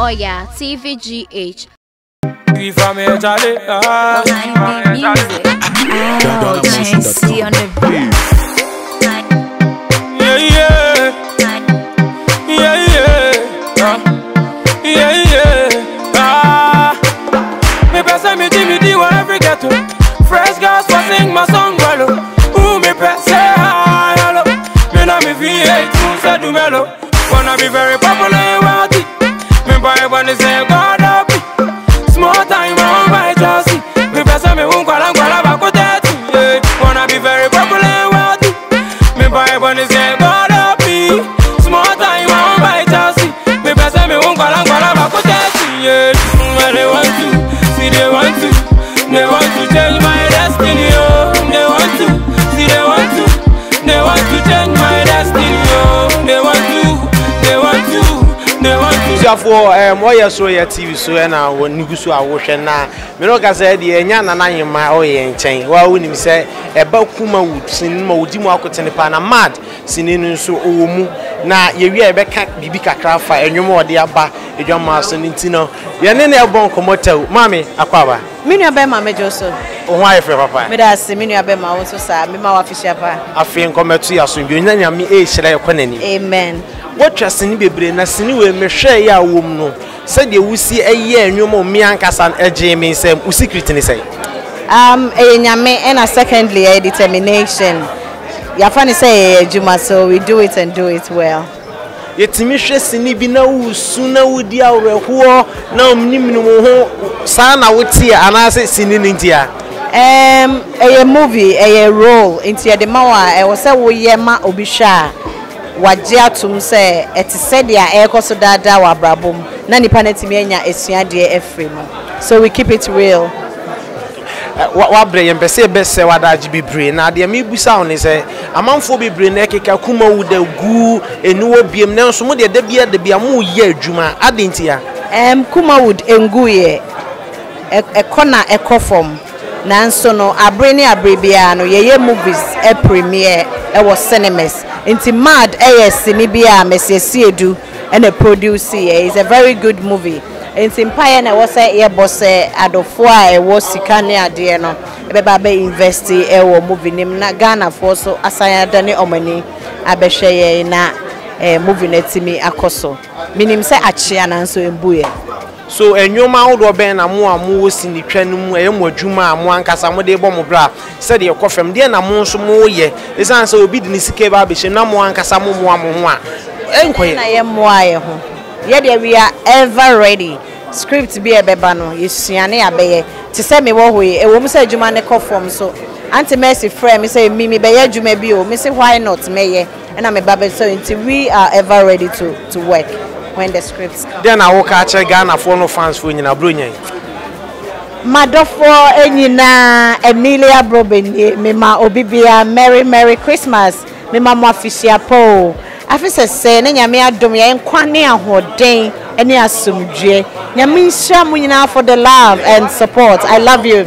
Oh yeah, TVGH. If I'm a Charlie, music. Oh, Chancy on the beat. Yeah, me pesa me di wa every ghetto. Fresh girls for sing my song well. Who me pesa hi hello. Me na me V8 who said do mellow. Wanna be very popular and wealthy. Me buy one say God up. Small time on my Chelsea. Me pesa me won't call back with that. Wanna be very popular and wealthy. Me buy one say God up. Small time on my Chelsea. Me pesa me won't call back with that. They want to, see they want to change my destiny. Oh, they want to, see they want to change my destiny. Oh, they want to. So for why so your TV so na when you so awhwe na me no ka say de enya nana yema o ye nchen wa wonim say eba kuma wood sin ma wodi mu akotene pa na mad sininu so owo mu na ye wi e be ka bibi kakra fa enwom ode aba edwama so ntino ye ne na ebon komotaw mami akwaba me nua be ma mejo so o ho ayefre papa me da se me nua be ma wo so sa me ma wa fihia pa afi nkometu ya so bi nya nyame e hira ye kwanani amen what trusting bebre na sini we mehwe ya wom no se de wusi eye enwom mi ankasa eje mi nsem u secret ni say nyame and secondly determination ya fani say ejuma so we do it and do it well yetimi hwe sini bi na wusu na wudi awreho na omnimnu ho sa na wotie anase sini nintia a movie a role into the mawa e wo say wo ye ma obihwa waje atum say eti said ya ekoso dada wa brabom na nipa natimi anya esuade efrem so we keep it real wa bre yempese bese wadaji bebre na de me busa on say amanfo bebre na ekeka kuma wuda gu eniwo biem na nso mo de da bia mo ye adwuma adentia kuma wood enguye ekona ekofom na nso no abre ni abre bia no ye movies premiere e was cinemas inti mad sini bia mesesi edu and a produce is a very good movie inti empire na was say boss adofo a was sikane ade no e be ba invest e wo movie nim na Ghana for so asanya dane omani abehwe ye na movie na timi akoso minim say achia na nso embuye so enwoma wodo ben na mo amu sini twanu mu eyemo adwuma amu ankasa mo de bo mo bra se de ekofem de na mo nso mo ye esan se obi dini sike ba be na mo ankasa mo mo ho a enkoye na ye mo aye ho ye de we are ever ready script be ebeba no yesuane abeye ti se me wo hoye e wo mo se adwuma ne kofom so anti mercy frame me say me be ye adwuma bi o me say why not me ye na me ba be so until we are ever ready to work when the scripts come. Then I walk out Ghana for no fans for nyina brunye. Madofo enyina Emilia Brobenye me ma obibia Merry Christmas me ma mo afisia po. Afise se ne nyame adom ye nkwane ahoden ene asomdwe. Nyame nhyia mo nyina for the love and support. I love you.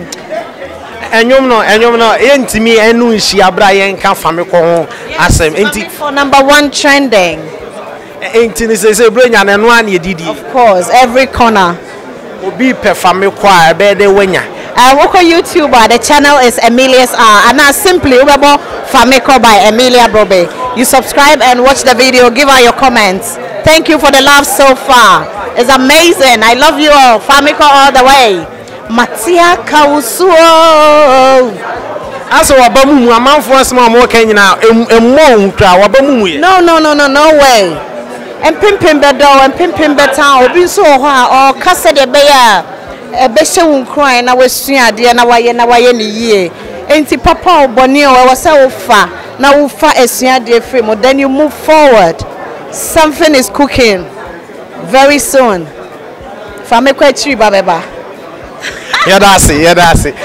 Enyom no entimi enu nhyia bra ye nka fame ko ho asem enti for number 1 trending. Enti say brenya na no an edidi. Of course, every corner. Obi perfame kwa be de wanya. Woko YouTuber, the channel is Emilia's and now simply Ubebo Famiko by Emilia Brobe. You subscribe and watch the video, give her your comments. Thank you for the love so far. It's amazing. I love you all. Famiko all the way. Matia Kausuo. Aso wabamu mu amanfo asema mo kan nyina emmo nkra wabamu mu ye. No way. And pimpin bedo and pimpin beta obi so ho a o kase de be ya e be hye won kran na wasua de na waye ne yie enti papa oboni o we say wo fa na wo fa asua de frame then you move forward. Something is cooking very soon. Fame kwa chiri babeba Yadase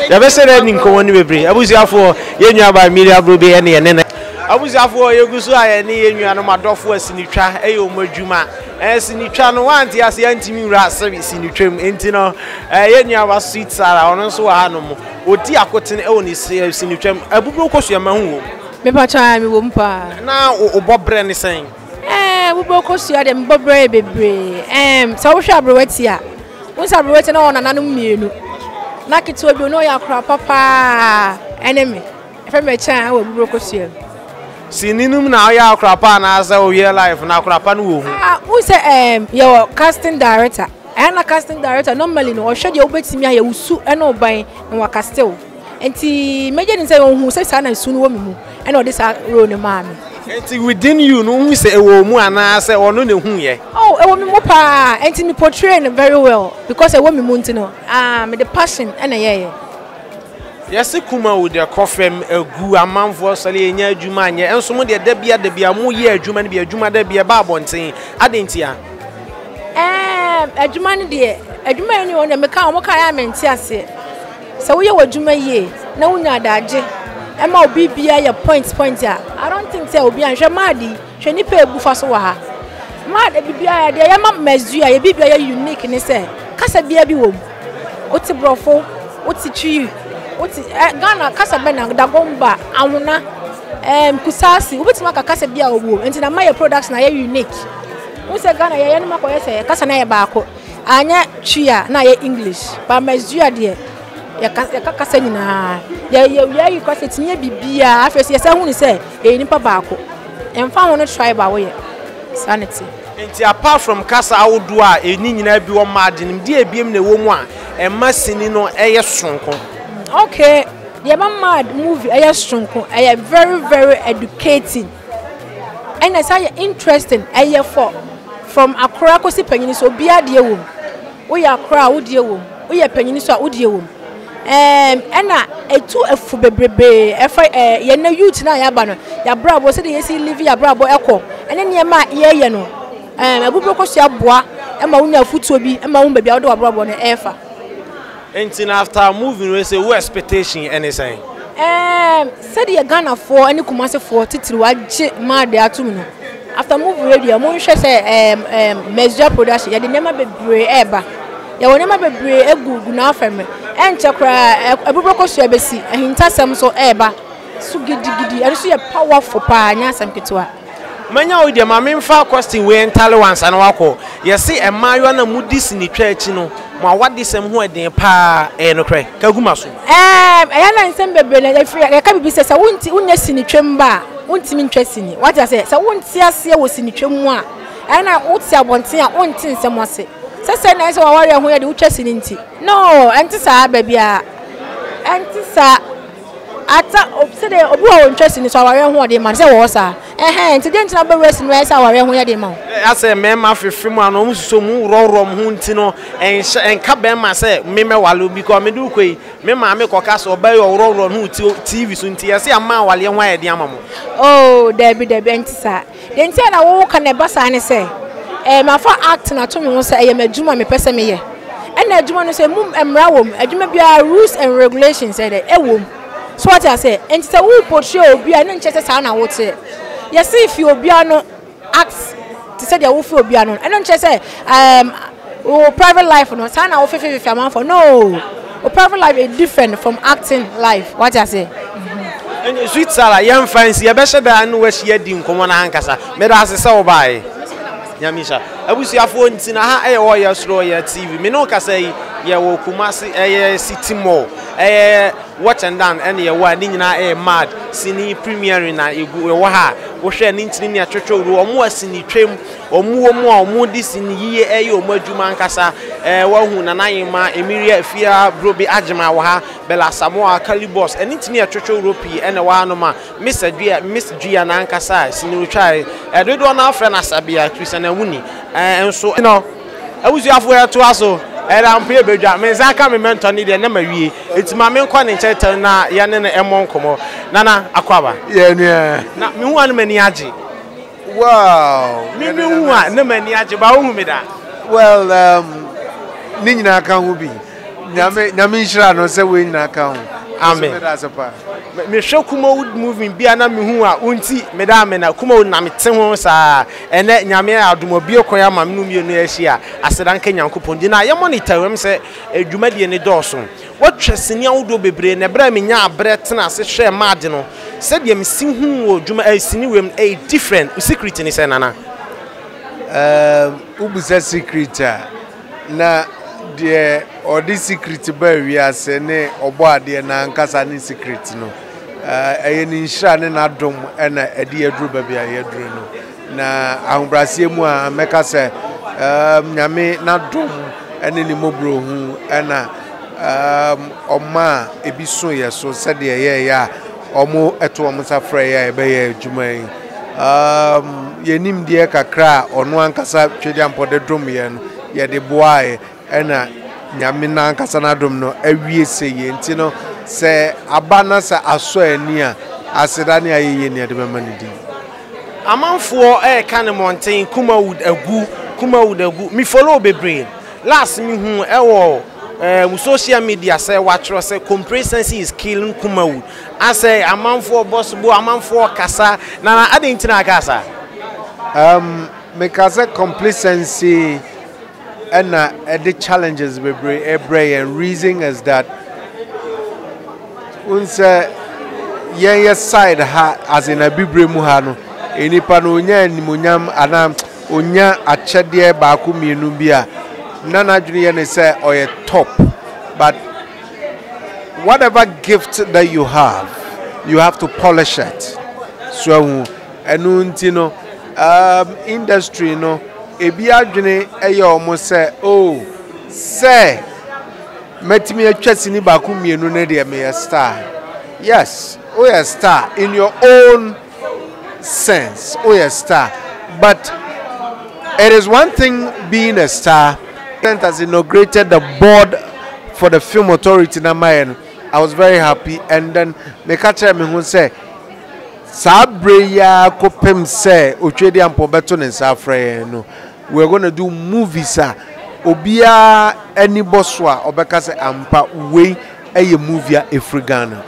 ya be say ni nko woni bebre abusiafo ye nua ba Emilia Brobe ye ne abusiafo yegusu aye ne ye nua no madofo asinitwa eye omadwuma asinitwa no wanti ase antimi wura service sinitwam enti no ye nua ba sweet sara ono so wa hanom odi akoten e woni sinitwam abubro kosu ma hu wo me pa cha mi wo mpa na obobre ne sen we broke us here dem bobre bebre. So we shall brewetia. We shall brewetia na ona nanum mienu. Na kitu bi no ya kra papa enemy. If me chan we broke us here. Sininum na ya krapa na asa o real life na krapa no wo hu. We say your casting director. And a casting director normally no should you betimi aye usu e no ban na wa castel. Enti meje ni say who say sa na su no wo mu. E no this role no ma me. Enti within you no hu say e wo mu ana say ono na hu ye. Oh, e wo me mo pa. Enti me portray very well because e wo me mu ntino. Me the passion e na ye. Yes, kuma with the coffin egu amanfo sale enya adwuma anye enso mo de da bia mo ye adwuma ne bia adwuma da bia ba bonten adentia adwuma ne de adwuma ni wona me ka mo ka ya menti ase se wo ye wadwuma ye na wonya adaje e ma obi bia ye point a I don't think say obi anhwe madi hwe ni pa ebufa so wa ha mad bibia ya de ye ma mazua ye bibia ye unique ne se kasa bia bi wo oti brofo oti twi oti Ghana kasa be na dagomba awona kusasi obitima ka kasa bia owo enti na my products na ye unique we say Ghana ye no makoye say kasa na ye baako anya twa na ye English ba mazua de ya kasa nyina ye kasa tinye bibia afese ye say hu ni say e nipa baako emfa ho no tribe a wo ye sanity enti apart from kasa awodo a eni nyina bi wo madenim de ebiem na wo mu a emasini no eye sonko. Okay, the mad movie I strong I very educating and I say interesting I for from Accra ko si panyin so bia de wom we Accra wo de wom we panyin so wo de wom na etu efu bebrebe efa ye na youth na ya ba no ya brabo se de yesi live ya brabo ekọ ene ne ma ye no abubro ko so aboa e ma wonya futuo bi e ma wo bia wo de brabo no efa. Until after moving, we say what expectation anything. Said the Ghana for any Kumasi for titri waje mad de atum. After moving radio, mo nhwe say major production. Ya de nema bebre eba. Ya wo nema bebre egugu na afeme. Enche kra abubro so ebesi. Ahintasem so eba. Su gidigidi. Eri so ye powerful pa anya asem ketwa. Manya o de ma memfa question we entale once and wako. Ye say emayo na mudis ni twa achi no. Ma wadi sem ho eden pa no kre kaguma so eya na nsem bebre na ya ka bibi se wonti unya sini twem ba wonti mi ntwa sini what you say wonti ase wo sini twem mu a na woti abonten a wonti nsem ase se na se wa ware ho ya de utwa sini nti no enti sa ba bia enti sa ata obsede obi wa ntwa sini so ware ho de man se wo sa enti de ntina ba wesi no sa ware ho ya de man ase mema fefemu ano mususo mu rorom ho nti no enka be ma se meme wale because me du koi me ma me koka so ba yo rorom ho TV so nti ase ama wale ho ya de amamo oh debi enti sa de nti na wo ka ne basa ne se ma fa act na to me ho se e madwuma me pese me ye na adwuma no se mum emra wom adwuma bia rules and regulations say e wom so what I say enti se wo portray obi a na nche se sa na wo te yes if you obi no act to say they will feel biano. I don't just say private life no. Sana will feel for no. Private life is different from acting life. What I say. And sweet Sarah, young fancy, I bet I know where she had in common ankasa. Made us a so by Yamisha. I wish you have one in a high or your slow TV. Minoka say, ya wo Kumasi city mall. Watch and done any one in mad sini premiering na egu ha wo hwe ni ntini ya chocho wo mo asini twem omo this in ye omo adwuma nkasa wa hu na nayima emiria afia brobi agema wo ha bela samoa calibos eni ntini ya chocho ropi ene wa no ma miss Gia na nkasa sini utwai dodo na afra na sabia Christian Awuni enso no awuzu afo ya to aso era mpe bedwa me zaka me mentor ni de na mawie etima me nkwa ne chetel na ya ne emon komo nana akwaba ye ne na me hu anu mani age wow me hu anu mani age ba hu me da well ni nyina ka hu bi nyame nhira no se we nyina ka hu amen me hwe Kumawood moving bia na me hu a unti me da me na Kumawood na me te ho sa ene nyame adomobie koya ma me no mienu ahia asedanka nyankopon di na ye monitor wem se adwumadie ne dɔɔso watwa sini awodo bebre na bra me nya abre tena se hwe maade no se de me si hu wo dwuma sini wem different secret ni se nana ubusa secret na de or this secret ba wi ase ne obo ade na nkasa ne secret no ni nshira ne na dom na ade aduru ba bia yaduru no na ahombrasie mu a meka se nyame na dom ene ni mobro hu na oma ebiso ye so se de ye ya omo eto omo safra ya ebe ye adwuma yi yenim de kakra ono ankasa twedi ampode dom ye no ye de boae ena nyame na ankasa na dom no awie seye nti no se abana sa aso ani a aseda ne ayeye ne de bema ne di amanfo kan mountain Kumawood agu mi follow bebre last mi hu with social media say watch say complacency is killing Kumawood. I say amanfo boss bo amanfo kasa na adenti na kasa me kasa complacency and the challenges we bring and reason is that unse ye side ha as in a bibre mu ha no enipa no onya animonyam ana onya achede ba ku mienu bia nana adwene ye ne say oye top but whatever gift that you have to polish it so enu ntino industry no ebi adwene eye omo say oh say metimi atwasi ni ba ku mienu ne de me star yes oh yes star in your own sense oh yes star but it is one thing being a star. Has inaugurated the board for the film authority na mayen. I was very happy and then me catch me who say sabre ya kopem say otwedi ampo beto ne safre no we're going to do movies obia any boswa obeka say ampa we eye movie Africana.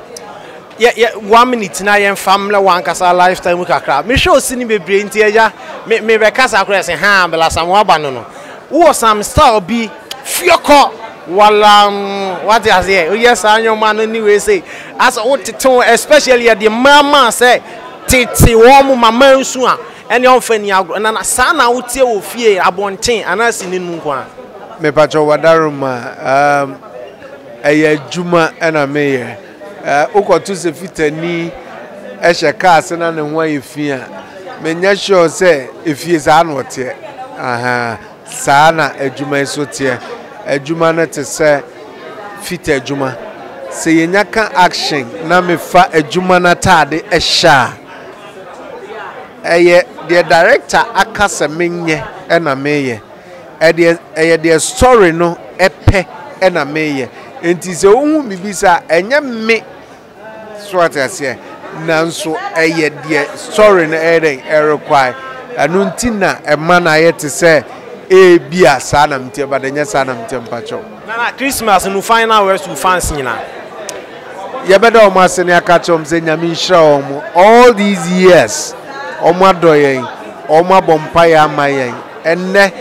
Yeah 1 minute na yen family one kasa lifetime kakra me show sini bebre nti eja me be kasa akura say ha bela samwa ba no who some style be fioko wala what is here yes anyo man anyway say as what especially the mama say titi wo mu mama nsu a ene on fani agro na sa na wotie wo fie abonten anasi ninu kwa me pacho wadaruma eye juma ena meye ukotu se fitani ehye cars na ne ho ayefia menya sure say efie za na ote aha sana ejuma isotie ejuma na te se fit ejuma se yenyaka action na mefa ejuma na tade ehya eye the director akasa menye na meye eye the story no epe na meye enti se ohu bibisa enye me so atase nanso eye the story na require anu ntina ema na yete se bia sana mtie badenya sana mtie mpacho na Christmas no final words to fans nyina yebeda o masene akachom se nyame nhira omo all these years omo adoyen omo abompa ya amayen enne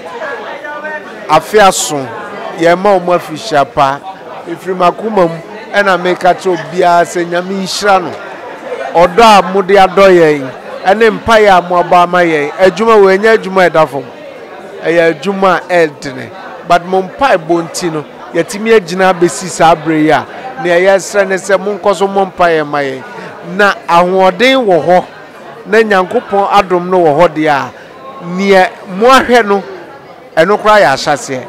afiaso yema omo afisha pa ifiri makumam ena meka cho bia se nyame nhira no odo amode adoyen ene mpa ya mo aba amayen adwuma we nya adwuma edafom eya juma eldne but mompai bonti no yatimi agina besi sabre ya na yesre ne se monkoso mompai maye na ahoden wo ho na nyankopon adom no wo ho de a ne mo ahwe no eno kra ya ahyase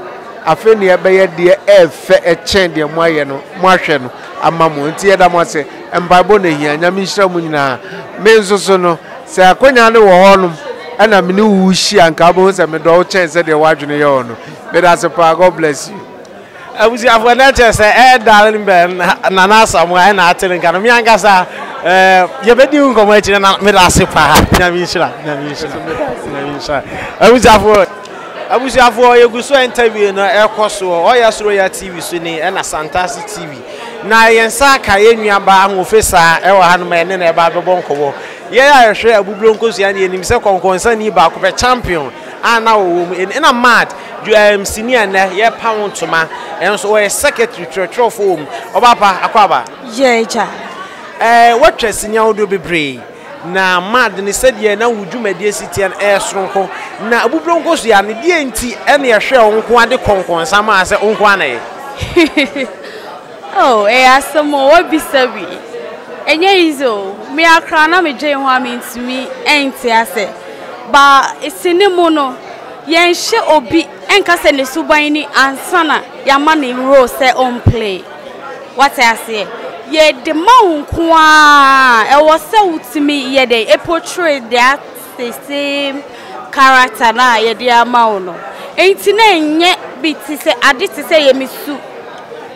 afa ne ebeye de efe echen de mo aye no mo ahwe no ama mo nti yeda mo se embaibo na hia nyame nhira mu nyina me nsoso no se akonya ne wo ho no ana mini wushi anka bo se me do chance de wadwene ye ono me da se pa God bless you abuzi afwana chese darling ben na na samu na atele nka no mi anka sa ye bedi nkomo achi na me da se pa nyame nhira abuzi afo ye guso interview na ekoso oyasoro ya TV so ni na Santasi TV na yensa ka yenua ba ahofesa e wa hanu me ne na ba bebo nkowo ye ya hwe abubro nkosu ya ne enim se konkonsa ni ba ko be champion ana wo ina mad senior na ye pound toma enso we secretary treasurer form obapa akwaba ye cha what senior do bebre na mad ne said na wudwumadi asitian sonko na abubronko so ya ne die enti ene ye hwe onko ade konkonsa ma ase onko anaye oh asamo wabisabi enye izo me akra na me dwen ho amintumi enti ase ba esinemu no yenhye obi enka se ne suban ni ansana yama ne role se on play what I say ye de maunko a e wo se utimi ye de e portray that same character na ye de amawo no enti na enye biti se ade ti se ye misu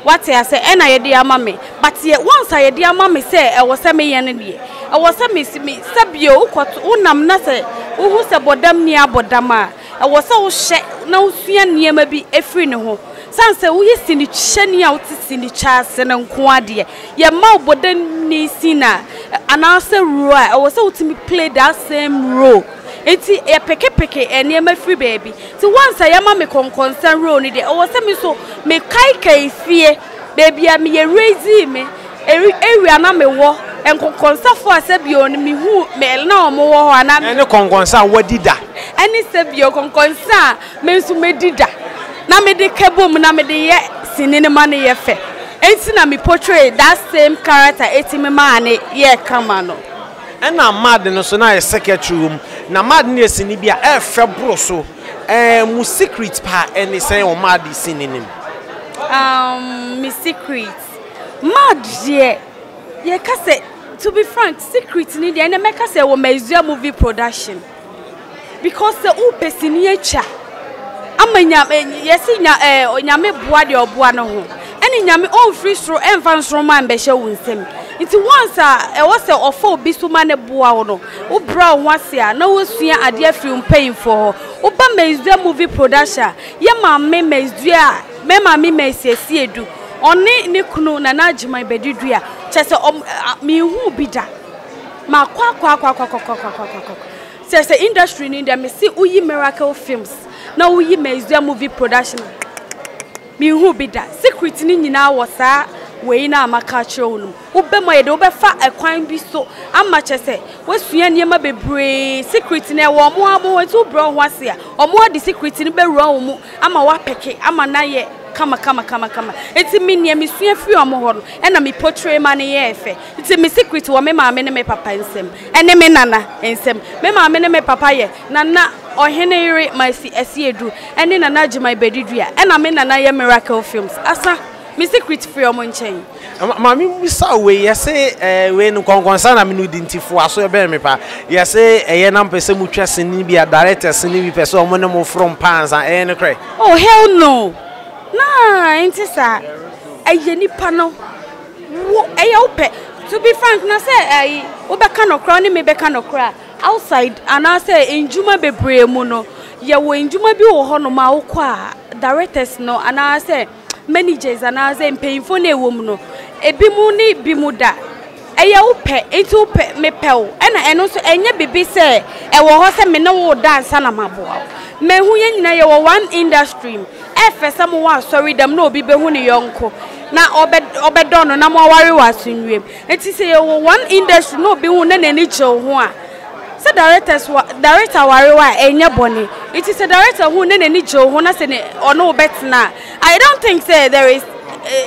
what I say ena ye de ama me but ye once ye de ama me se e wo se me ye ne de e wo se me se bio ukoto unam na se uhu se bodam ni abodam a e wo se wo hye na usua niema bi efri ne ho sanse wo yesi ni hyeni a wotisi ni chase na nko ade ye ma obodan ni sina anase role e wo se wotimi play that same role enti e peke eniema free baby ti once I ma me concern role ni de e wo se me so me kai fie baby a me ye raise me area na me wo enkonkonsa fo asebio ni me hu me na omo wo ho ana ene konkonsa wadida ene sebio konkonsa me nso medida na me de kebom na me de ye sinene ma ne ye fe enti na me portray that same character etime ma ne ye kama no ena mad no so na secretary room na mad ne sini bia e fe bro so mu secret pa ene say o mad sinene me secret mad ye ka say to be frank secret ni de ene me ka say wo Mazua movie production because the u pesini echa amanya yesi nyame boa de oboa no ho ene nyame on free stro enfansro man be hye wunsem nti once e wo se ofo obi so ma ne boa wo no wo bra wo ase a na wo sua ade afri mpain for wo ba Mazua movie production ye ma me Mazua me ma me mesiesie edu oni ni kunu na na Jima Bedidu a chese me hu bi da ma kwa say industry ni dem see uyi Miracle Films na uyi Mazua movie production me hu bi da secret ni nyina wo saa we na amaka chiro no wo be mo ye de wo be fa ekwan bi so ama chese wasua niema bebre secret na wo mo abo tu bro ho ase a omo di secret ni be ro wo mu ama wa peke ama na ye kama eti me nia me sua free omo ho no e na me portray man ye efe eti me secret wo me ma me ne me papa nsem ene me nana nsem me ma me ne me papa ye nana ohene yire my esiedu ene nana Jima Bedidu a e na me nana ye Miracle Films asa me secret free omo nchen ma me bisa we yese we no konkonsa na me no identifo aso e be me pa yese eye na mpese mu twese ni bia director ni bi pese omo ne mo from panza ne kre oh hell no na intisa eye nipa no wo eye ope to be frank na say wo be ka no kra ni me be ka no kra outside and I say enjuma bebre mu no ye wo enjuma bi wo ho no ma wo kwa directors no and I say managers and I say mpeinfo na ewom no ebi mu ni bi mu da eye ope enti ope me pew ena eno so enye bibi say e wo ho say me ne wo dance na maboa me hu ye nyina ye wo one industry efesa mo wa sorry dem na obi be hu ne yonko na obedono na mo ware wasunwem enti say ye wo one industry na obi hu na nani chew ho a say director ware wa enye boni enti say director hu na nani chew ho na say ne ono betna I don't think say there is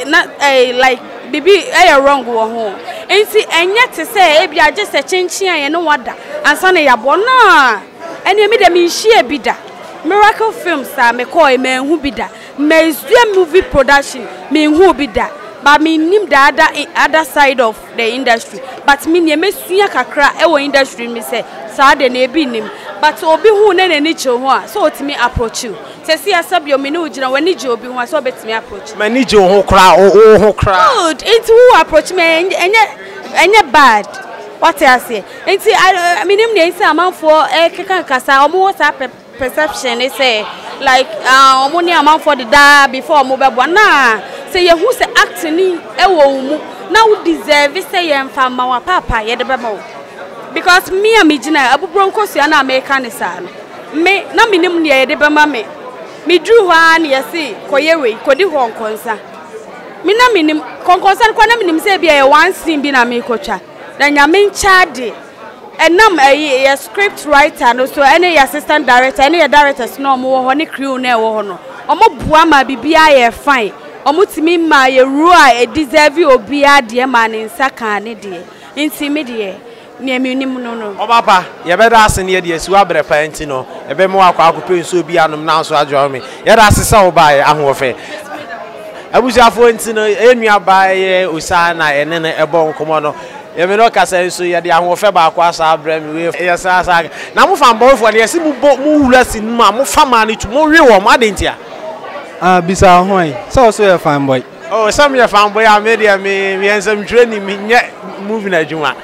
not a like bibi wrong wo ho enti enye te say e bia je se chinchin aye no wada ansa na yabo na ene mi de mi hie bi da Miracle Films me call e me hu bi da Mazua movie production me hu bi da but me nim the other side of the industry but me ne mesua kakra e wo industry me say sa de na ebi nim but obi hu na nani che ho a so otimi approach you say see asabio me no ugina wani je obi hu a so betimi approach me ni je ho kra o ho kra good it who approach me enye bad what I say enti I nim ne say amanfo keka kasa omo what perception is say like omo ni amanfo de da before omo bebo na say ye who say acting ni e wo mu na wo deserve say ye mfa ma wa papa ye de bema because me am gina abubronko sua na America ni sa no me na minim ne ye de bema me dru ho an ye say koye we kodi ho nkonsa me na minim konkonsa kwa na minim say bia ye one scene bi na me kotwa da nyame nchade enam a script writer no so any assistant director any directors no mo ho ne crew na wo ho no omo bua ma bibia ye fine omo timi ma ye rua e deserve obi ade ma ne nsaka ne de nti me de ne amenim no Obapa ye be da ase ne de asiwa abrepa nti no e be mo akwa akopɛ nso obi anom na so adwo me ye da ase sa oba ye ahofe abusiafo nti no enua ba ye osa na ene ne ebo nkomo no ye me no kasa nso ye de ahofe ba akwa asa abrem we ye sa na mo fa mbofo ne ye si mu wura sinima mo fa ma ne tu mo hwe wo mo adentia bisa hoy so ye fan boy oh some ye fan boy media me ensem training me nye movie na adwuma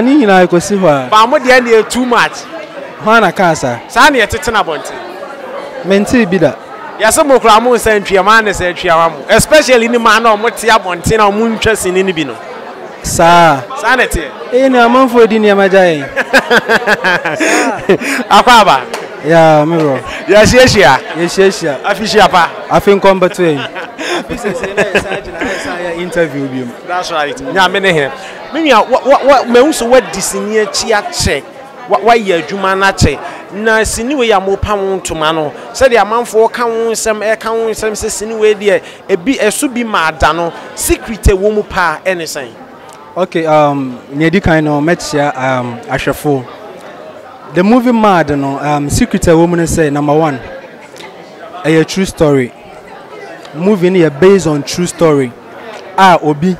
ni nyina ikosi ho ba mo de na too much ho na kansa sa na ye tetena bonte menti bi da yasa mo kura mo san twia na sa twia wa mo especially ni ma na mo te abonte na mo ntwa sini ni bi no sa na te na amanfo di ni amajaye akwaba ya mero ya sheshia afishia pa afin kombato en afise se na sa interview bi that's right nya me ne he me me unso what disini achi ache wa ye adwuma na che na sini we ya mo pam ntoma no se de amanfo ka wo nsem se sini we de ebi esu bi ma ada no secret wo mu pa anything. Okay, near kind of matchia Ashafo. The movie Mad no secret a woman say number one. A true story. Movie here based on true story. Obi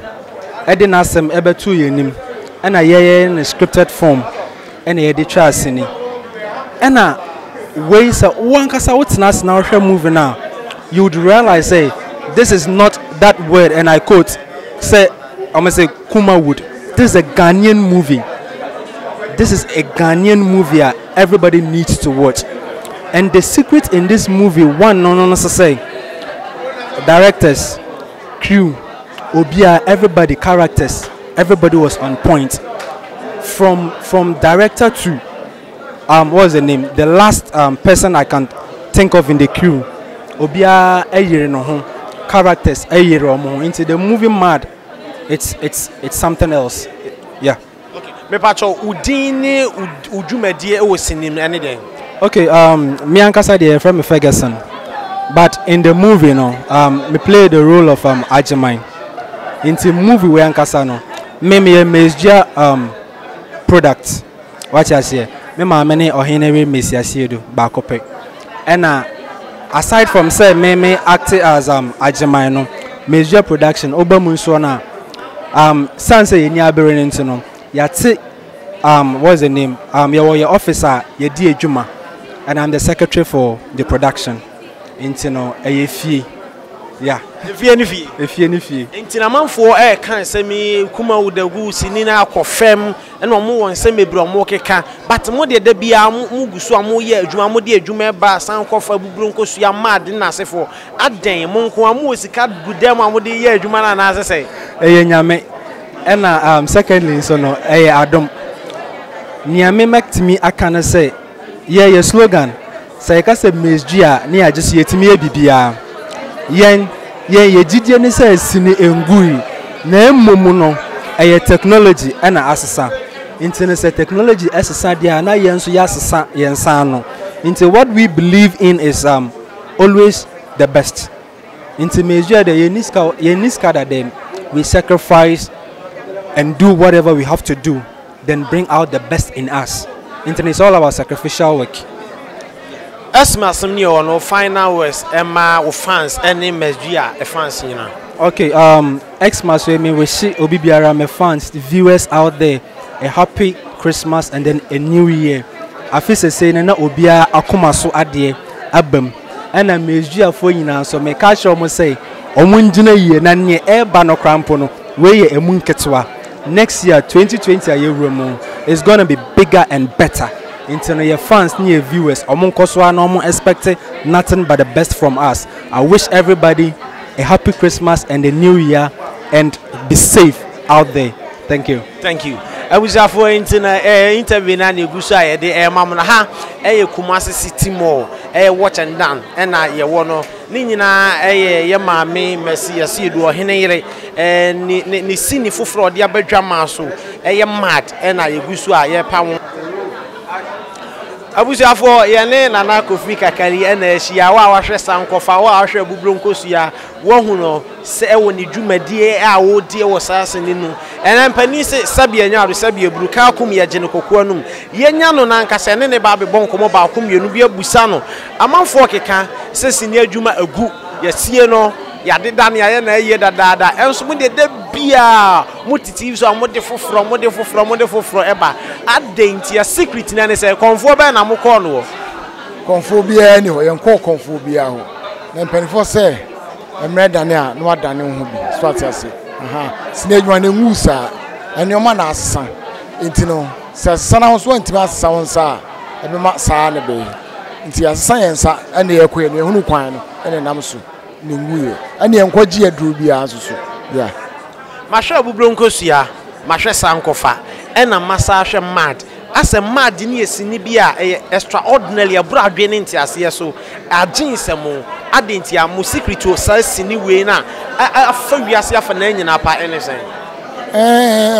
Eden asem ebe 2 yenim. And a ye in a scripted form. And a de chance ni. And ways one kasa witness now movie now. You would realize say this is not that word and I quote say I'm gonna say Kuma Wood. This is a Ghanaian movie. This is a Ghanaian movie everybody needs to watch. And the secret in this movie, one no say directors, crew, Obia, everybody, characters, everybody was on point. From director to what was the name? The last person I can think of in the crew, Obia characters into the movie Mad. It's something else. Yeah. Okay. Me pacho udini udwumadi e wosinim ene den. Okay, me ankasa dey from Ferguson. But in the movie no, me play the role of Ajimine. In the movie we ankasa no, me mesja product. What I say? Me ma many ohinere mesiasie do ba kope. And aside from say me act as Ajimine no, mesja production obamu so na Sansa ye nyabere nti no yate what's the name your officer ye di adwuma and I'm the secretary for the production nti no fie yeah efie ni fie nti na manfo kan se mi kuma wudagu sini na akofem na omo won se mebri omo keka but mo de da bia mo gusu amo ye adwuma mo de adwuma ba san kofa buburu nkosu ya mad na asefo aden mo nko amo osika gudem amo de ye adwuma na na asese nyame ena secondly so no adom nyame maktimi akana say ye slogan say ka say mesgia na ya gese yetimi ye bibia yen ye gidie ni say sini engui na emmomu no technology ena asesa into say technology asesa dia na yen so ya asesa yen san no into what we believe in is always the best into mesgia the yeniska that them we sacrifice and do whatever we have to do, then bring out the best in us. It's all about sacrificial work. Asma somni no final words Emma fans any mesgia fans you know. Okay, Xmas we see Obibiara me fans, the viewers out there, a happy Christmas and then a new year. I feel say na obia akoma so ade abam. And a mesgia for you so me catch almost say omunjina ye na ne eba no krampo no we emu nketwa. Next year 2020 is going to be bigger and better. Into your fans, your viewers, expect nothing but the best from us. I wish everybody a happy Christmas and a new year and be safe out there. Thank you. Thank you. abusiafo intina interview na ne guso a ye de mam na ha Kumasi City Mall watch and down na ye wo no ni nyina ye maame Mercy Asiedu ohene yire ni sini foforo de abadwa ma so mad na ye guso a ye pa wo abusiafo ye ne Nana Kofi Kakari na ehia wa hwe sankofa wa hwe bubronkosua wo hu no se ewo ni dwumadie a wo die wo sase ni nu mpani se sabia nya ado sabia buruka akum ye gene kokko num ye nya no na nkase ne ba be bonkomo ba akum ye nu bi abusa no amanfo keka se sini adwuma agu ye sie no ya deda ne aye na ye dadaada enso mu de bia mutiti so amode foforo eba adenti ya secret na ne se konfo be na mokọ no konfo bia ni ho ye nko konfo bia ho na mpanifo se emre dane a no adane ho bi so atiase sine adwuma ne ngusa enioma na asesa enti no sesa na ho so ntimi asesa won sa ebe ma sa ne be enti asesa yensa ene ye koye ne hunu kwan no ene nam so ne nguye ene enkoji aduru bia so ya mahwe abubronkosua mahwe sankofa ena masa hwe mad ase mad ni esini bia extraordinary abura adwene ntiase so aginsemo adenti amu secret o sa sini we na afa wiase afa na nyina pa enesen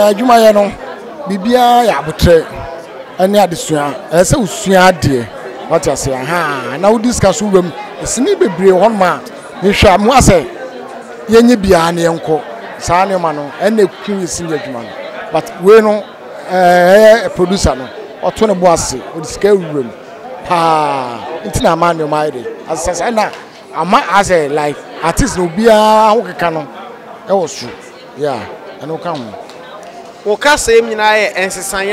adwuma ye no bibia ya abotre ene adesua ese usua ade what you say na we discuss wem sini bebre hon ma ni hwa mu ase yenye bia na yenko saa ne ma no ene ku sini adwuma no but we no producer no oto ne bo ase o disika wurem pa ntina ma ne ma ide asasa na ama as a like artist no bia ho keka no e wo so yeah eno ka ho wo ka se nyina ye ensesanye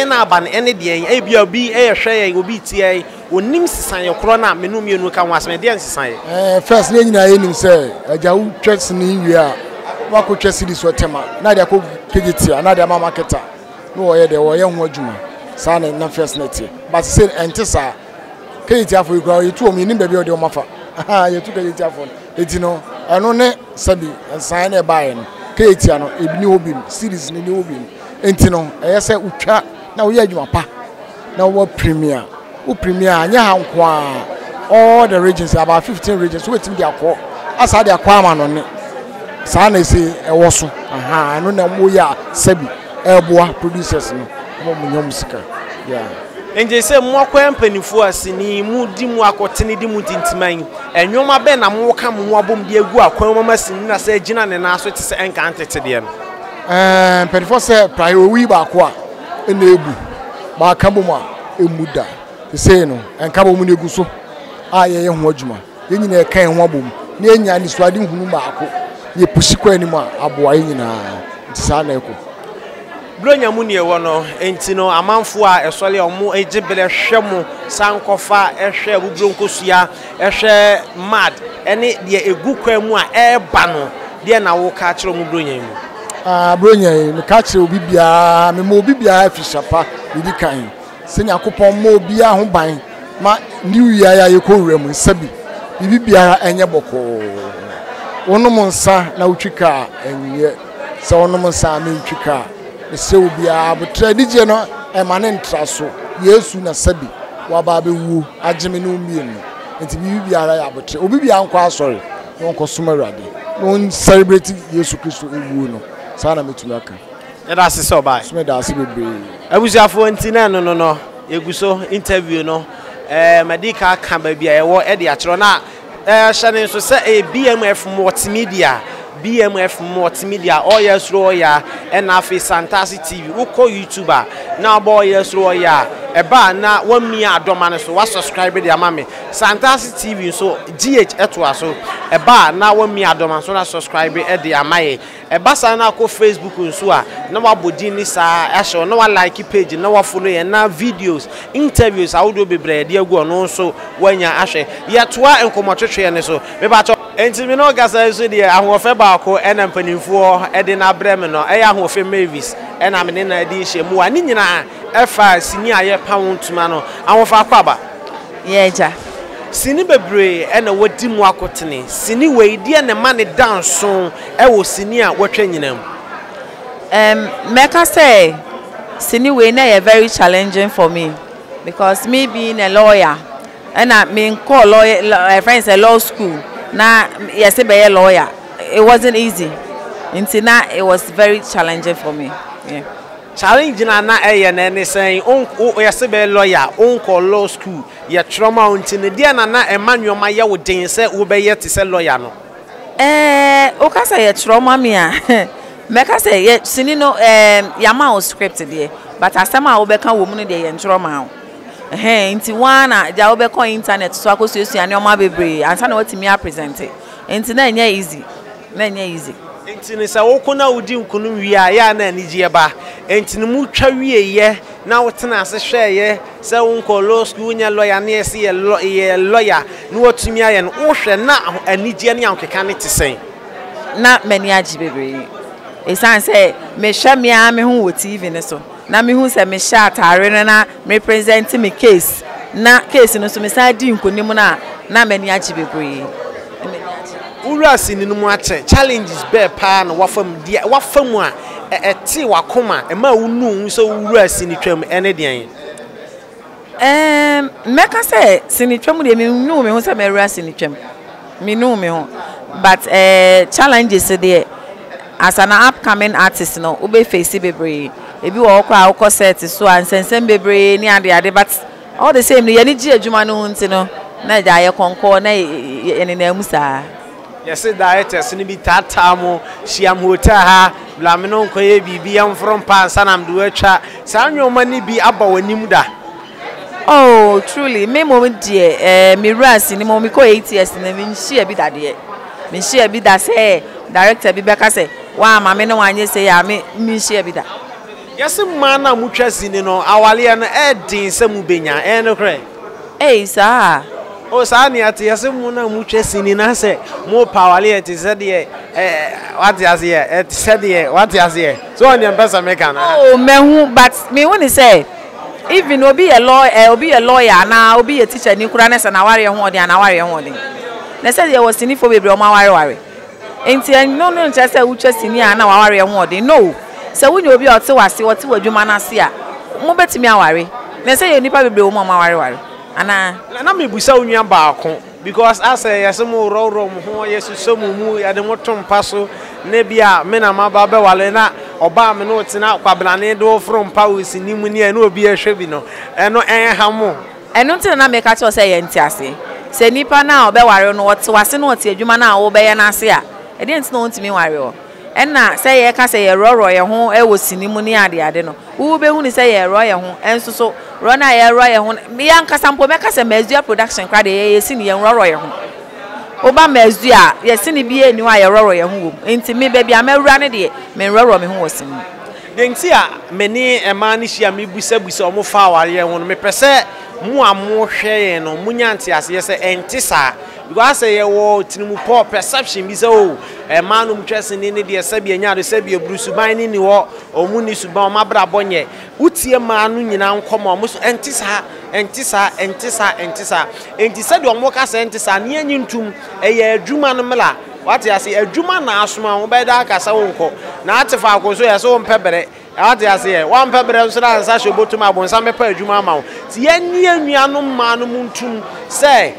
na aba ne ene de en bia obi hwe ye obi tie onim sesanye kro na menum yenu ka ho asme de ensesanye first ne nyina ye nim se aja wo twes ni wi a wako twes di so tema na de akọ kegitia na de ama marketer no wo ye de wo ye ho adwuma sa na first net but say entesa kegitia for you you two me nim bebe o de o mafa you two kegitia for eti no eno ne sabi ensan na bae no kegitia no ebi ni obi series ni obi enti no eye se utwa na wo ye adwuma pa na wo premier anya ha nko a all the regions about 15 regions wetin dey akọ asa dey akọ ama no ne sa na say ewo so no na mo ya sabi eboa producers no mo nyom sika yeah enje se mo akwa mpanifo asini mu di mu akotene di mu tintiman enwoma be na mo ka mo abom di egu akwan mama sini na se gina ne na so tese enkantete de no mpanifo se prayo wi ba ko a na ebu ba ka bom a emuda se no enka bom ne egu so a ye ho adwuma ye nyina kan ho abom ne enya ni so ade hunu ba ko ye pushi kwa ni ma aboa ye nyina sa na eko blonya mu ne ewo no enti no amanfo a esole omo ejibele hwemo sankofa ehwe abubronkosua ehwe mad ene de egu kwa mu a eba no de na wo ka kire mu blonya mu blonya me ka kire obi bia me mo obi bia afishapa bidi kan se nyakopon mo obi a ho ban ma new year ya ye ko wurem sabi bibi bia enye boko wonom nsa na utwika enye se wonom nsa me utwika se obia botra dije no e mane ntraso Yesu na sabi wa ba be wu ageme no mienu enti bibi biara ya botra obi bia nkwa asori no nko soma rade no celebrate Yesu Kristo ewu no sana metumi aka e da se so bai soma da se bebre abusiafo enti na no eguso interview no medika ka ba bia e wo e de akero na shane so se BMF multimedia all yes roya and afi Santasi TV uko YouTuber na boy yes roya eba na wami adoma so wa subscribe de amame Santasi TV so GH etwa so eba na wami adoma so na subscribe e de amaye eba sa na ko Facebook nso a na wabodi ni sa ehwe na wa like page na wa follow ye na videos interviews audio bebre de agu no so wanya ahwe yetoa enkomotwetwe ne so me ba enti mi no gasa so de ahofe baako ena mpanimfo ede na brem no eya ahofe Mavis ena me na de hyemu ani nyina efa sini aye pawuntuma no ahofe akwaba yeja sini bebre ena wodi mu akotene sini weidi ena ma ne danso e wo sini a wotwa nyinam Meka say sini we na very challenging for me because me being a lawyer and I mean call lawyer friends a law school na yes be a lawyer it wasn't easy until now it was very challenging for me. Yeah. Challenge na any saying yes be lawyer call law school ya trauma until dia na Emmanuel Maya would den say wo be yet to say lawyer no. O ka say ya trauma me a Meka say ye sini no yama o script there but asema wo be kan wo mu no de ye trauma o nti wana ja wo be ko internet so akosusu ane o ma bebre ansa na watimi a present nti na nya easy nti ni sa wo kuna udi nkunu wi a ya na anije ba nti ni mu twa wie ye na wo tena ase hwe ye se wo nko law school nya lawyer na ese ye lawyer ni watimi aye no wo hwe na anije ne yankeka ne tesen na mani agi bebre esan say me hwe me a me hu wo TV ne so na me hu say me hwe atare na me present me case na case no so me sa di nkonim na mani agi bebre ura sini no mu ache challenges be pa na wafam a eti wakoma e ma wunu so ura sini twam ene den meka say sini twam de me nu me hu say me ura sini twam me nu me hu but challenges there as an upcoming artist no ube face bebre ebi wo kwa akọ set so ansensem bebre ni ade but all the same ye ni ji adwuma no nti no na ja ye konko na ene na musa. Yes, directors ni bi tata mo shiam hotel ha blamino nko ye bibi am from pan sanam do atwa sanwoma ni bi aba wanim da. Oh truly me mo die me ras ni mo mi ko 8 years na me nhia bi da de me nhia bi da say director bi beka say wa ma me no anye say ya me nhia bi da. Yes man na mutwa sini no awale no edin se mu benya no kre sir. O sa ni ati yase mu na mu twesini na se mu pawale eti se de what yase eti se de what yase so on your person make na oh mehu but me when say even obi a lawyer na obi a teacher ni kura na se na ware ho de na ware ho de na se de was sini fo bebre o ma ware enti no nche se u twesini a na ware ho de no se wunye obi o te wase o te wadwuma na se a mo betimi aware na se ye nipa bebre o ma ware ana na me busa onua baako because as yasemu ro ho yesuso mu ya de motom paso ne bia me na ma ba be wale na oba me no tina kwablane do from power nimu ne na obi ehwe bi no eno enhamo eno tina na me ka cho say ye ntiase se nipa na obe ware no wote wase no wote adwuma na wo be ye na ase a e de ntina wontimi ware o enna say ye ka say ye ro ye ho e wo sinimu ne ade no wo be hu ni say ye ro ye ho enso so ro na ye ro ye ho ya nka sampo me ka say Mazua production kra de ye sini ye ro ye ho oba Mazua ye sini bi eni wa ye ro ye ho wo enti me be bia mawura ne de me ro me ho wo sini denti a me ni ema ni hia me busa omo fa aware ye ho no me pese mu amo hwe ye no munya ntiase ye say entisa because say wo tinimu poor perception bi say o manu mtwesini ni de sabia nya do sabia brusuban ni wo omuni suban o mabra bonye utie manu nyina nkomo mo so entisa entisa de omo ka say entisa ne anyi ntum eye adwuma no mela wate ase adwuma na asoma wo be da aka sa wonko na atefa akoso ye so mpebere wate ase wa mpebere nso na ansa shobotum abonsa mepa adwuma ma wo ti ani anuano manu ntum say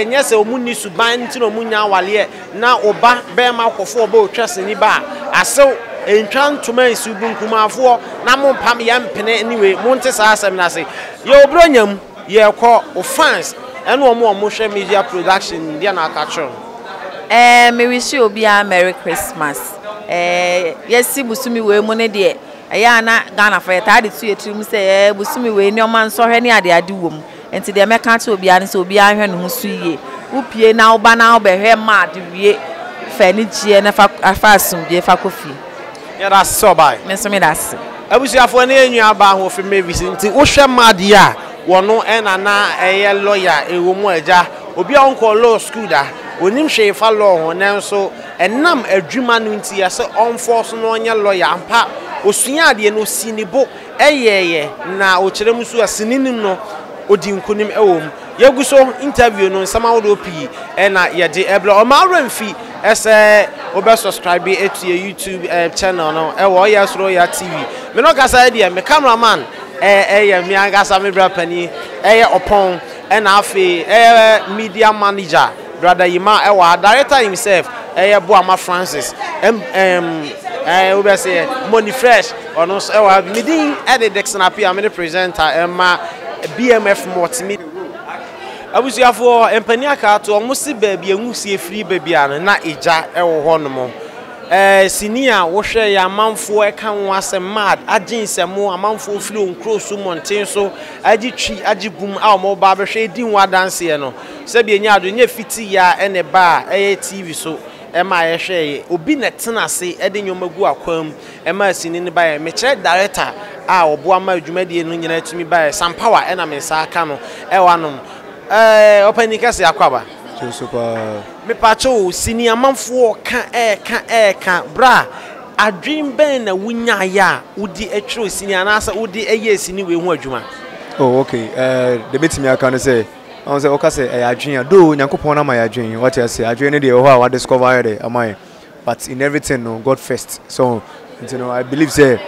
nyese omuni suban ntino munya wale na oba be ma kwofo oba otwaseni ba asew entwantuma isubu nkumafo na mompam ya mpene anyway monte sa asem na se ye obronyam ye kọ fans eno omo hwe media production dia na akachọ me wish you obi a Merry Christmas yes busumi we mu ne de ya na Ghana for ta de tu etrim se busumi we ni o man so hwe ne ade wom enti de meka ta obi an se obi an hwe no ho su yie upie na oba na obehwe ma de wie fa ni gie na fa asum bie fa kofi ya da so bai me so me da se abusuafo na enyu aba ho fe me visi nti wo hwe ma de a wono ena na eye lawyer ewomu aja obi a onko law school da onim hwe fa law ho nanso enam adwuma no nti ya se on force no onye lawyer ampa osua ade no sinibo eyeye na o kire musu asininim no odi nkunim ewom yeguso interview no sama wodo pi na ye de eblo o ma ramfi ese obe subscribe to your YouTube channel no Yes Royal TV me no kasa idea me cameraman me angasa me bra pani opon na afi media manager brother Yima director himself Boama Francis we say Money Fresh ono midin edit Dexon appear me presenter BMF multimedia abusuafo empaniaka to omusi baabi enwusie free baabi an na eja ewo honomo senior wo hwe ya amanfo eka ho asem mad aginsemo amanfo firi onkro so monten so agitwi agibum a omo ba behwe edin wa danse no se bi enya ado nya fiti ya ene ba TV so ema ye hwe obi na tenase ede nyomagu akwam ema sini ne ba me kire director a obo ama adwumade no nyina tumi ba some power ena me sa aka no ewanom openika se akwaba super me pacho senior manfo ka bra adwin ben na wunya ya udi etro senior na asa udi eye sini we hu adwuma oh okay the bit me aka no say I say okay say adwin do nyankopon na ma adwin what you say adwin ne dey ho a wa discover there am but in everything no God first so you know I believe say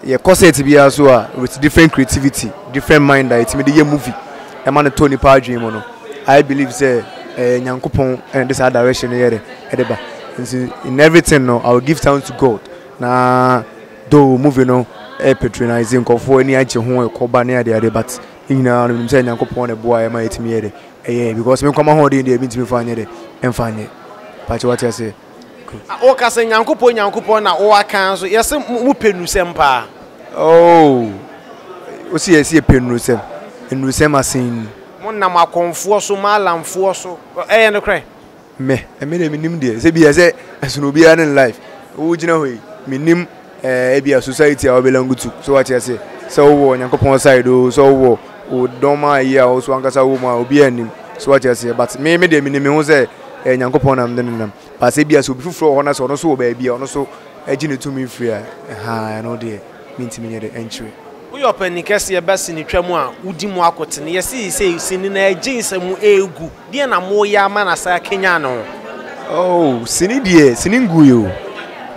your concept be as well with different creativity different mind that it me dey movie e man Tony pa adwin mo no I believe say nyankopon and this direction here edeba in everything no I will give thanks to God na do movie no patronizing for any ache ho ekoba na ade but ina no say nyankopon na boa e ma etimi here because me kwama ho de dey bitimi fanye de emfanye patch what you say o ka say nyankopon na o aka so yes mu penu sempa oh o si yes penu sem enu sem asin na makonfo so malamfo so no krai me de minim de se bia se asono bia in life wo gina hoyi minim bia society a obelangutu so what you say so wo nyankopon side o so wo o doma ya o so ankasa wo ma obi anim so what you say but me de minim ho say nyankopon nam denam pa se bia so obi fufuro ho na so no so wo ba bia ono so agine tumi free ha no de mintimi nye de entry we open nikese ye best ni twamu a udi mu akote ne yesi say sini na aginsemu egu de na mo ya ma na sa Kenya no oh sini die sini nguyo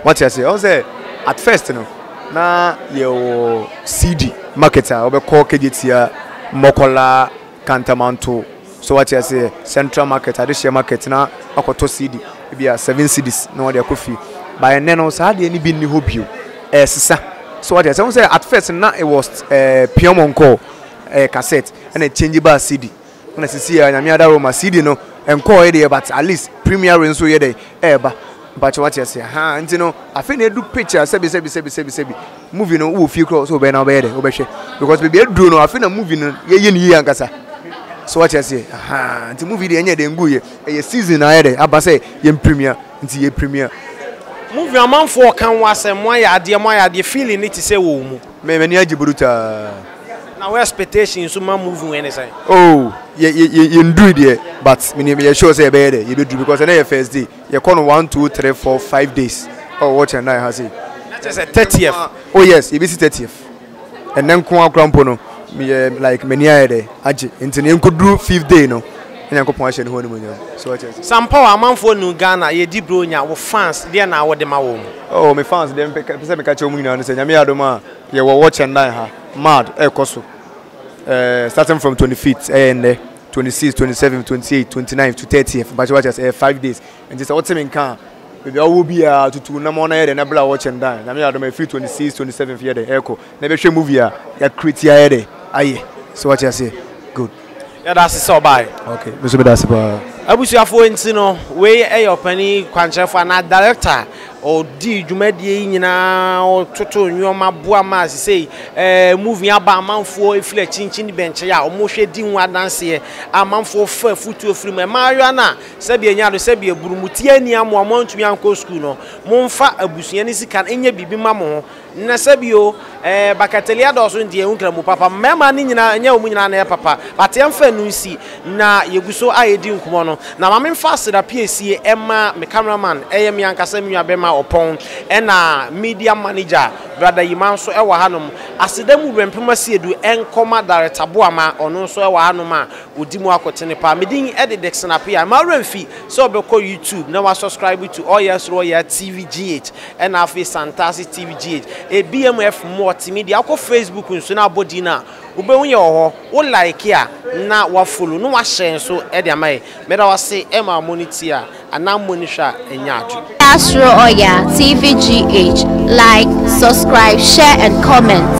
what you say I say at first no na your CD marketer obekọ kejetia mokola kantamanto so what you say central market additional market na akoto CD bia 7 CDs na de akofi by neno sa de ni bi ni hobio sisa so what I say at first now it was Piomonco cassette and a changeable CD. When I see a Nyamiada Roma CD no and call it but at least premiere in so ye day but what you say and you know I think they do picture sebi movie no who feel cross over now better because baby do no I think a movie no ye ankasa so what you say the movie the enye de nguye a season na ye abase ye premiere nti ye premiere movie amanfo kan wasem mo ya de feeling it say wo mu me ni ajiburuta na we expectations so man movie when say oh you do there but me sure say be there you do because na your first day you come 1 2 3 4 5 days oh watch and I has it that is a 30th oh yes you be 30th and then come akrampo no me like many there aje until you could do 5th day no nyankopon ahye ne ho ne munyam so what you say some power amanfo no Ghana ye di bro nya wo fans there na wo de ma wo oh me fans dem pese me ka che omunyina no say nyame adoma ye wo watch and die ha mad ekoso starting from 25th and 26 27 28 29 to 30th but what you say 5 days and just what me kan baby awo bia tutu na mo na ye na bla watch and die nyame adoma free 26 27 here dey eko na be hwe movie a ya create here dey aye so what you say good yeah that's so bye okay me so be that's ba abusuafo enti no we opani kwanchefo na director o di dwumadie nyina o toto nyoma boa ma sei movie aba amanfo efile chinchin bench ya o mo hwe di nwa danse amanfo fa futu ofiri ma mayo na sabi enya do sabi eburumuti ani amo amontumi anko school no momfa abusua ni sika enye bibi ma mo na sabi o bakatelia do so ndie hunkra mu papa mema ni nyina enya o mu nyina na papa batemfa nu si na yeguso ayedi nkumo no na mame mfa da PSC Emma me cameraman eyem yankasa menwa bema opon ena media manager brother Yima so ewa hanom asedam wempema siedu enkoma director boama ono so ewa hanom a odimu akotene pa medin edit Dexanapia ma remfi so obeko YouTube na wa subscribe to Oyas Royal TVGH and afi Fantastic TVGH e BMF multimedia akọ Facebook nso na body na ube unye oho wo like ya na wa follow no wa share so e de amaye meda wa say e ma monitor ana monisha enyatu Oyas Royal TVGH. Like, subscribe, share and comment.